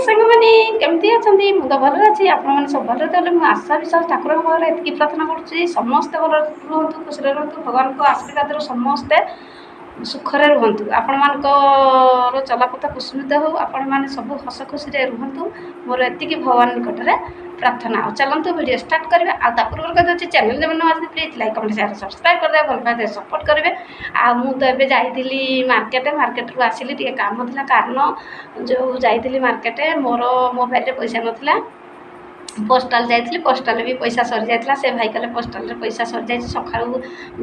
ସାଙ୍ଗମାନେ କେମିତି ଅଛନ୍ତି? ମୁଁ ତ ଭଲରେ ଅଛି। ଆପଣମାନେ ସବୁ ଭଲରେ ଥିଲେ ମୁଁ ଆଶା ବିଶ୍ୱାସ ଠାକୁରଙ୍କ ପାଖରେ ଏତିକି ପ୍ରାର୍ଥନା କରୁଛି ସମସ୍ତେ ଭଲରେ ରୁହନ୍ତୁ, ଖୁସିରେ ରୁହନ୍ତୁ। ଭଗବାନଙ୍କ ଆଶୀର୍ବାଦରୁ ସମସ୍ତେ ସୁଖରେ ରୁହନ୍ତୁ। ଆପଣମାନଙ୍କର ଚଲାପଥ କୁସୁମିତ ହେଉ। ଆପଣମାନେ ସବୁ ହସ ଖୁସିରେ ରୁହନ୍ତୁ। ମୋର ଏତିକି ଭଗବାନ ନିକଟରେ ପ୍ରାର୍ଥନା। ଆଉ ଚାଲନ୍ତୁ ଭିଡ଼ିଓ ଷ୍ଟାର୍ଟ କରିବେ। ଆଉ ତା ପୂର୍ବରୁ କହିଦେଉଛି ଚ୍ୟାନେଲ ଯେମିତି ନ ଆସିଲେ please like comment share subscribe କରିଦେବେ। ଭଲ ପାଇଦେବେ ସପୋର୍ଟ କରିବେ। ଆଉ ମୁଁ ତ ଏବେ ଯାଇଥିଲି ମାର୍କେଟରୁ ଆସିଲି, ଟିକେ କାମ ଥିଲା। କାରଣ ଯେଉଁ ଯାଇଥିଲି ମାର୍କେଟ ମୋର ମୋବାଇଲରେ ପଇସା ନଥିଲା। ପୋଷ୍ଟାଲ ଯାଇଥିଲି, ପୋଷ୍ଟାଲରେ ବି ପଇସା ସରିଯାଇଥିଲା। ସେ ଭାଇ କହିଲେ ପୋଷ୍ଟାଲରେ ପଇସା ସରିଯାଇଛି। ସକାଳୁ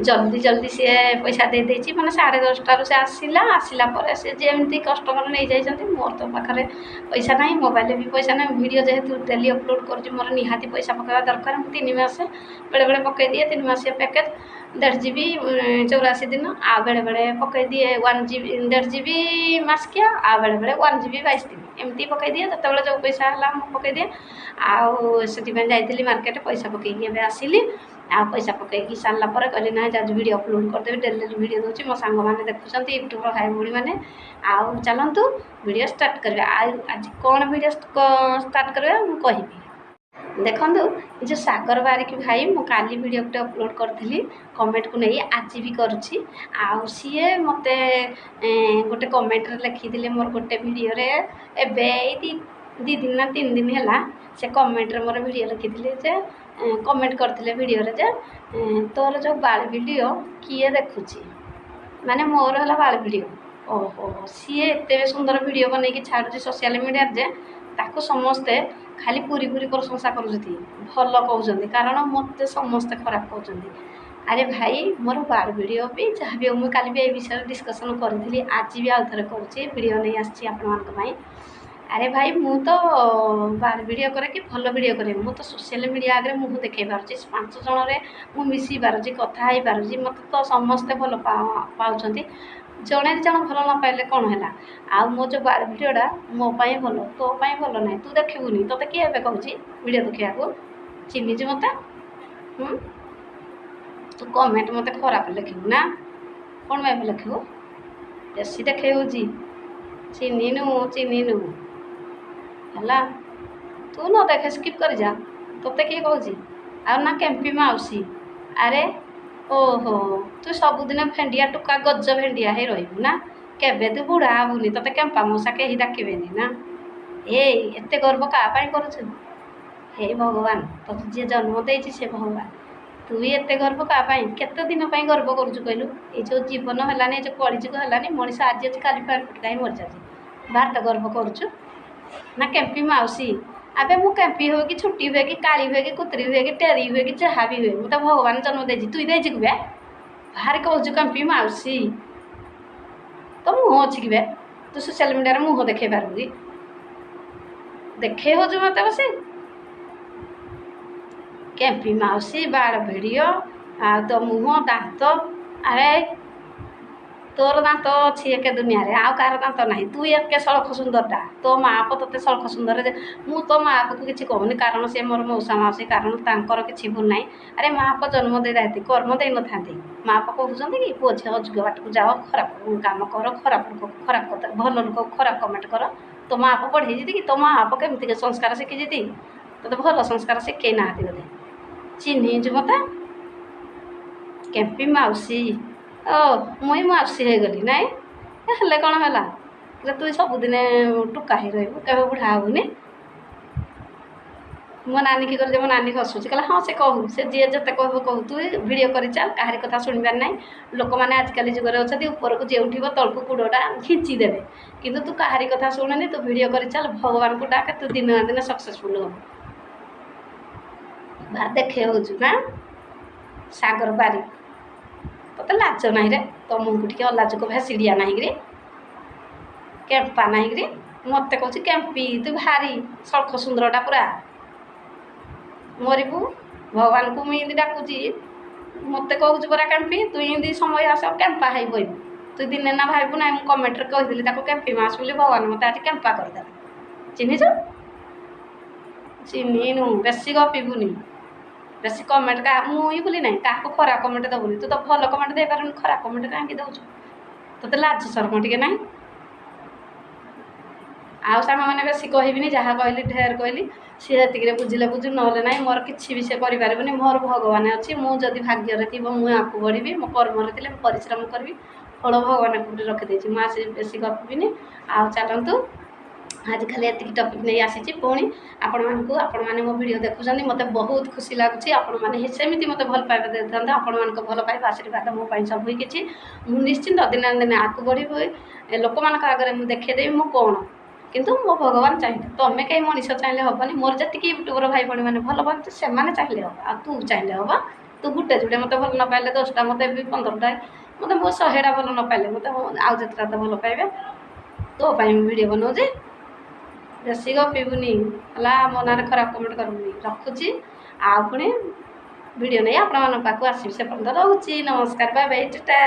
ଜଲ୍ଦି ସିଏ ପଇସା ଦେଇଦେଇଛି, ମାନେ 10:30ଟାରୁ ସେ ଆସିଲା ପରେ ସେ ଯେମିତି କଷ୍ଟମର ନେଇଯାଇଛନ୍ତି। ମୋର ତ ପାଖରେ ପଇସା ନାହିଁ, ମୋବାଇଲରେ ବି ପଇସା ନାହିଁ। ଭିଡ଼ିଓ ଯେହେତୁ ଡେଲି ଅପଲୋଡ଼ କରୁଛି, ମୋର ନିହାତି ପଇସା ପକାଇବା ଦରକାର। ମୁଁ 3 ମାସ ବେଳେବେଳେ ପକାଇଦିଏ 3 ମାସିଆ ପ୍ୟାକେଜ୍ 1.5 GB 84 ଦିନ, ଆଉ ବେଳେବେଳେ ପକାଇଦିଏ 1 GB 1.5 GB ମାସିକିଆ, ଆଉ ବେଳେବେଳେ 1 GB 22 ଦିନ ଏମିତି ପକାଇଦିଏ। ଯେତେବେଳେ ଯେଉଁ ପଇସା ହେଲା ମୁଁ ପକାଇଦିଏ। ଆଉ ସେଥିପାଇଁ ଯାଇଥିଲି ମାର୍କେଟ, ପଇସା ପକାଇକି ଏବେ ଆସିଲି। ଆଉ ପଇସା ପକାଇକି ସାରିଲା ପରେ କହିଲି ନାହିଁ ଯାଉଛି ଭିଡ଼ିଓ ଅପଲୋଡ଼ କରିଦେବି। ଡେଲି ଭିଡ଼ିଓ ଦେଉଛି, ମୋ ସାଙ୍ଗମାନେ ଦେଖୁଛନ୍ତି, ୟୁଟ୍ୟୁବର ଭାଇ ଭଉଣୀମାନେ। ଆଉ ଚାଲନ୍ତୁ ଭିଡ଼ିଓ ଷ୍ଟାର୍ଟ କରିବା। ଆଉ ଆଜି କ'ଣ ଭିଡ଼ିଓ ଷ୍ଟାର୍ଟ କରିବା ମୁଁ କହିବି। ଦେଖନ୍ତୁ, ଏ ଯେଉଁ ସାଗର ବାରିକ ଭାଇ, ମୁଁ କାଲି ଭିଡ଼ିଓ ଗୋଟେ ଅପଲୋଡ଼ କରିଥିଲି କମେଣ୍ଟକୁ ନେଇ, ଆଜି ବି କରୁଛି। ଆଉ ସିଏ ମୋତେ ଗୋଟେ କମେଣ୍ଟରେ ଲେଖିଥିଲେ ମୋର ଗୋଟେ ଭିଡ଼ିଓରେ। ଏବେ ଏଇ 2 ଦିନ ନା 3 ଦିନ ହେଲା ସେ କମେଣ୍ଟରେ ମୋର ଭିଡ଼ିଓ ଲେଖିଥିଲେ ଯେ, କମେଣ୍ଟ କରିଥିଲେ ଭିଡ଼ିଓରେ ଯେ ତୋର ଯେଉଁ ବାଳ ଭିଡ଼ିଓ କିଏ ଦେଖୁଛି, ମାନେ ମୋର ହେଲା ବାଳ ଭିଡ଼ିଓ। ଓହୋ, ସିଏ ଏତେ ସୁନ୍ଦର ଭିଡ଼ିଓ ବନେଇକି ଛାଡ଼ୁଛି ସୋସିଆଲ ମିଡ଼ିଆରେ ଯେ ତାକୁ ସମସ୍ତେ ଖାଲି ପୁରୀ ପ୍ରଶଂସା କରୁଛନ୍ତି, ଭଲ କହୁଛନ୍ତି। କାରଣ ମୋତେ ସମସ୍ତେ ଖରାପ କହୁଛନ୍ତି। ଆରେ ଭାଇ, ମୋର ବାଳ ଭିଡ଼ିଓ ବି ଯାହା ବି ହଉ, ମୁଁ କାଲି ବି ଏ ବିଷୟରେ ଡିସ୍କସନ୍ କରିଥିଲି, ଆଜି ବି ଆଉ ଥରେ କରୁଛି, ଭିଡ଼ିଓ ନେଇ ଆସିଛି ଆପଣମାନଙ୍କ ପାଇଁ। ଆରେ ଭାଇ, ମୁଁ ତ ବାଳ ଭିଡ଼ିଓ କରେ କି ଭଲ ଭିଡ଼ିଓ କରେ, ମୁଁ ତ ସୋସିଆଲ ମିଡ଼ିଆ ଆଗରେ ମୁହଁ ଦେଖାଇ ପାରୁଛି। 5 ଜଣରେ ମୁଁ ମିଶି ପାରୁଛି, କଥା ହେଇପାରୁଛି। ମୋତେ ତ ସମସ୍ତେ ଭଲ ପାଉଛନ୍ତି। ଜଣେ 2 ଜଣ ଭଲ ନ ପାଇଲେ କ'ଣ ହେଲା? ଆଉ ମୋ ଯେଉଁ ବାଳ ଭିଡ଼ିଓଟା ମୋ ପାଇଁ ଭଲ, ତୋ ପାଇଁ ଭଲ ନାହିଁ। ତୁ ଦେଖିବୁନି, ତୋତେ କିଏ ଏବେ କହୁଛି ଭିଡ଼ିଓ ଦେଖିବାକୁ? ଚିହ୍ନିଛୁ ମୋତେ? ତୁ କମେଣ୍ଟ ମୋତେ ଖରାପ ଲେଖିବୁ ନା? କ'ଣ ପାଇଁ ଲେଖିବୁ? ବେଶୀ ଦେଖେଇ ହେଉଛି। ଚିହ୍ନିନୁ ହେଲା। ତୁ ନ ଦେଖେ, ସ୍କିପ୍ କରିଯା। ତୋତେ କିଏ କହୁଛି? ଆଉ ନା କେମ୍ପି ମାଉସୀ। ଆରେ ଓହୋ, ତୁ ସବୁଦିନ ଭେଣ୍ଡିଆ ଟୁକା ଗଜ ଭେଣ୍ଡିଆ ହେଇ ରହିବୁ ନା? କେବେ ତୁ ବୁଢ଼ା ହେବୁନି, ତୋତେ କେମ୍ପା ମଉସା କେହି ଡାକିବେନି ନା? ଏଇ ଏତେ ଗର୍ବ କାହା ପାଇଁ କରୁଛୁ? ହେ ଭଗବାନ, ତୋତେ ଯିଏ ଜନ୍ମ ଦେଇଛି ସେ ଭଗବାନ। ତୁ ବି ଏତେ ଗର୍ବ କାହା ପାଇଁ? କେତେ ଦିନ ପାଇଁ ଗର୍ବ କରୁଛୁ କହିଲୁ? ଏଇ ଯେଉଁ ଜୀବନ ହେଲାନି, ଏ ଯେଉଁ କଳିଯୁଗ ହେଲାନି, ମଣିଷ ଆଜି ଅଛି କାଲି ପାଣି ଫୁଟକା ହିଁ ମରିଯାଉଛି। ଭାତ ଗର୍ବ କରୁଛୁ ନା କେମ୍ପି ମାଉସୀ? ଆବେ ମୁଁ କେମ୍ପି ହୁଏ କି, ଛୁଟି ହୁଏ କି, କାଳି ହୁଏ କି, କୁତୁରି ହୁଏ କି, ଟେରି ହୁଏ କି, ଯାହା ବି ହୁଏ, ମୁଁ ତ ଭଗବାନ ଜନ୍ମ ଦେଇଛି। ତୁ ଦେଇଛୁ କି ବେ? ଭାରି କହୁଛୁ କେମ୍ପି ମାଉସୀ। ତ ମୁହଁ ଅଛି କି ବେ? ତୁ ସୋସିଆଲ ମିଡ଼ିଆରେ ମୁହଁ ଦେଖେଇ ପାରିବୁ କି? ଦେଖେଇ ହେଉଛୁ ମୋତେ ବସି। କେମ୍ପି ମାଉସୀ, ବାଳ ଭିଡ଼ିଓ, ଆଉ ତୋ ମୁହଁ, ଦାନ୍ତ। ଆରେ ତୋର ଦାନ୍ତ ଅଛି ଏକେ ଦୁନିଆରେ, ଆଉ କାହାର ଦାନ୍ତ ନାହିଁ। ତୁ ଏକେ ସଳଖ ସୁନ୍ଦରଟା। ତୋ ମା' ବାପ ତୋତେ ସଳଖ ସୁନ୍ଦର ଯେ, ମୁଁ ତୋ ମା' ବାପକୁ କିଛି କହୁନି, କାରଣ ସେ ମୋର ମଉସା ମାଉସୀ, କାରଣ ତାଙ୍କର କିଛି ଭୁଲ ନାହିଁ। ଆରେ ମା' ବାପ ଜନ୍ମ ଦେଇଥାନ୍ତି, କର୍ମ ଦେଇନଥାନ୍ତି। ମା' ବାପ କହୁଛନ୍ତି କି ପୁଅ ଝିଅ ଅଯୋଗ୍ୟ ବାଟକୁ ଯାଅ, ଖରାପ କାମ କର, ଖରାପ ଲୋକକୁ ଖରାପ କଥା, ଭଲ ଲୋକକୁ ଖରାପ କମେଣ୍ଟ କର। ତୋ ମା' ବାପ ପଢ଼େଇଛନ୍ତି କି? ତୋ ମା' ବାପ କେମିତିକା ସଂସ୍କାର ଶିଖିଛନ୍ତି? ତୋତେ ଭଲ ସଂସ୍କାର ଶିଖେଇ ନାହାନ୍ତି ବୋଧେ। ଚିହ୍ନିଛୁ ମୋତେ? କେମ୍ପି ମାଉସୀ। ଓ, ମୁଇଁ ମାଉସୀ ହେଇଗଲି ନାଇଁ? ହେଲେ କ'ଣ ହେଲା? ତୁ ସବୁଦିନେ ଟୁକା ହେଇ ରହିବୁ, କେବେ ବୁଢ଼ା ହେବୁନି? ମୋ ନାନୀକି କହିଲି ଯେ, ମୋ ନାନୀ ହସୁଛି, କହିଲା ହଁ ସେ କହୁ, ସେ ଯିଏ ଯେତେ କହିବ କହୁ, ତୁ ଭିଡ଼ିଓ କରିଚାଲ, କାହାରି କଥା ଶୁଣିବାର ନାହିଁ। ଲୋକମାନେ ଆଜିକାଲି ଯୁଗରେ ଅଛନ୍ତି, ଉପରକୁ ଯିଏ ଉଠିବ ତଳକୁ ଗୋଡ଼ଟା ଖିଞ୍ଚି ଦେବେ। କିନ୍ତୁ ତୁ କାହାରି କଥା ଶୁଣେନି, ତୁ ଭିଡ଼ିଓ କରିଚାଲ, ଭଗବାନଙ୍କୁ ଡାକେ, ତୁ ଦିନେ ନା ଦିନେ ସକ୍ସେସଫୁଲ୍ ହେବୁ। ଦେଖେଇ ହେଉଛୁ ନା ସାଗର ବାରିକ? ତୋତେ ଲାଜ ନାହିଁ ରେ? ତୋ ମୁହଁକୁ ଟିକେ ଅଲାଜକୁ ଭେସିଡ଼ିଆ ନାହିଁକିରି? କେମ୍ପା ନାହିଁକିରି? ମୋତେ କହୁଛି କେମ୍ପି, ତୁ ଭାରି ସଳଖ ସୁନ୍ଦରଟା ପୁରା। ମରିବୁ। ଭଗବାନଙ୍କୁ ମୁଁ ଏମିତି ଡାକୁଛି, ମୋତେ କହୁଛୁ ପରା କେମ୍ପି। ତୁ ଏମିତି ସମୟ ଆସ କେମ୍ପା ହେଇ ବହିବୁ। ତୁ ଦିନେ ନା ଭାବିବୁ ନାହିଁ ମୁଁ କମେଣ୍ଟରେ କହିଥିଲି ତାକୁ କେମ୍ପି ମାଉସୀ ବୋଲି, ଭଗବାନ ମୋତେ ଆଜି କେମ୍ପା କରିଦେଲା। ଚିହ୍ନିଛୁ? ଚିହ୍ନିନୁ, ବେଶୀ ଗପିବୁନି। ବେଶୀ କମେଣ୍ଟ ମୁଇଁ ବୋଲି ନାହିଁ, କାହାକୁ ଖରାପ କମେଣ୍ଟ ଦେବୁନି। ତୁ ତ ଭଲ କମେଣ୍ଟ ଦେଇପାରୁନି, ଖରାପ କମେଣ୍ଟ କାହିଁକି ଦେଉଛୁ? ତୋତେ ଲାଜ ଶରମ ଟିକେ ନାହିଁ? ଆଉ ସାଙ୍ଗମାନେ ବେଶୀ କହିବିନି, ଯାହା କହିଲି ଢେର କହିଲି, ସିଏ ସେତିକିରେ ବୁଝିଲେ ବୁଝୁ, ନହେଲେ ନାହିଁ। ମୋର କିଛି ବି ସେ କରିପାରିବନି। ମୋର ଭଗବାନ ଅଛି, ମୁଁ ଯଦି ଭାଗ୍ୟରେ ଥିବ ମୁଁ ଆଗକୁ ବଢ଼ିବି, ମୋ କର୍ମରେ ଥିଲେ ମୁଁ ପରିଶ୍ରମ କରିବି, ଫଳ ଭଗବାନ କୋଉଠି ରଖିଦେଇଛି। ମୁଁ ଆସି ବେଶୀ ଗପିବିନି। ଆଉ ଚାଲନ୍ତୁ, ଆଜି ଖାଲି ଏତିକି ଟପିକ୍ ନେଇ ଆସିଛି। ପୁଣି ଆପଣମାନେ ମୋ ଭିଡ଼ିଓ ଦେଖୁଛନ୍ତି, ମୋତେ ବହୁତ ଖୁସି ଲାଗୁଛି। ଆପଣମାନେ ସେମିତି ମୋତେ ଭଲ ପାଇବା ଦେଇଥାନ୍ତୁ। ଆପଣମାନଙ୍କ ଭଲ ପାଇବା ଆଶୀର୍ବାଦ ମୋ ପାଇଁ ସବୁ କିଛି। ମୁଁ ନିଶ୍ଚିନ୍ତ ଦିନେ ନା ଦିନେ ଆଗକୁ ବଢ଼ିବି, ଲୋକମାନଙ୍କ ଆଗରେ ମୁଁ ଦେଖେଇଦେବି ମୁଁ କ'ଣ। କିନ୍ତୁ ମୋ ଭଗବାନ ଚାହିଁଲେ, ତମେ କେହି ମଣିଷ ଚାହିଁଲେ ହେବନି। ମୋର ଯେତିକି ୟୁଟ୍ୟୁବର ଭାଇ ଭଉଣୀମାନେ ଭଲ ପାଆନ୍ତି, ସେମାନେ ଚାହିଁଲେ ହେବ। ଆଉ ତୁ ଚାହିଁଲେ ହେବ। ତୁ ଗୋଟେ ଯୋଡ଼େ ମୋତେ ଭଲ ନ ପାଇଲେ 10ଟା, ମୋତେ ବି 15ଟା, ମୋତେ ମୋ 100ଟା ଭଲ ନ ପାଇଲେ ମୋତେ ଆଉ ଯେତେଟା ତ ଭଲ ପାଇବେ। ତୋ ପାଇଁ ମୁଁ ଭିଡ଼ିଓ ବନାଉଛି। ବେଶୀ ଗପିବୁନି ହେଲା, ମୋ ନାଁରେ ଖରାପ କମେଣ୍ଟ କରିବୁନି। ରଖୁଛି, ଆଉ ପୁଣି ଭିଡ଼ିଓ ନେଇ ଆପଣମାନଙ୍କ ପାଖକୁ ଆସିବି। ସେ ପର୍ଯ୍ୟନ୍ତ ରହୁଛି। ନମସ୍କାର, ବାଏ ବାଏ, ଟାଟା।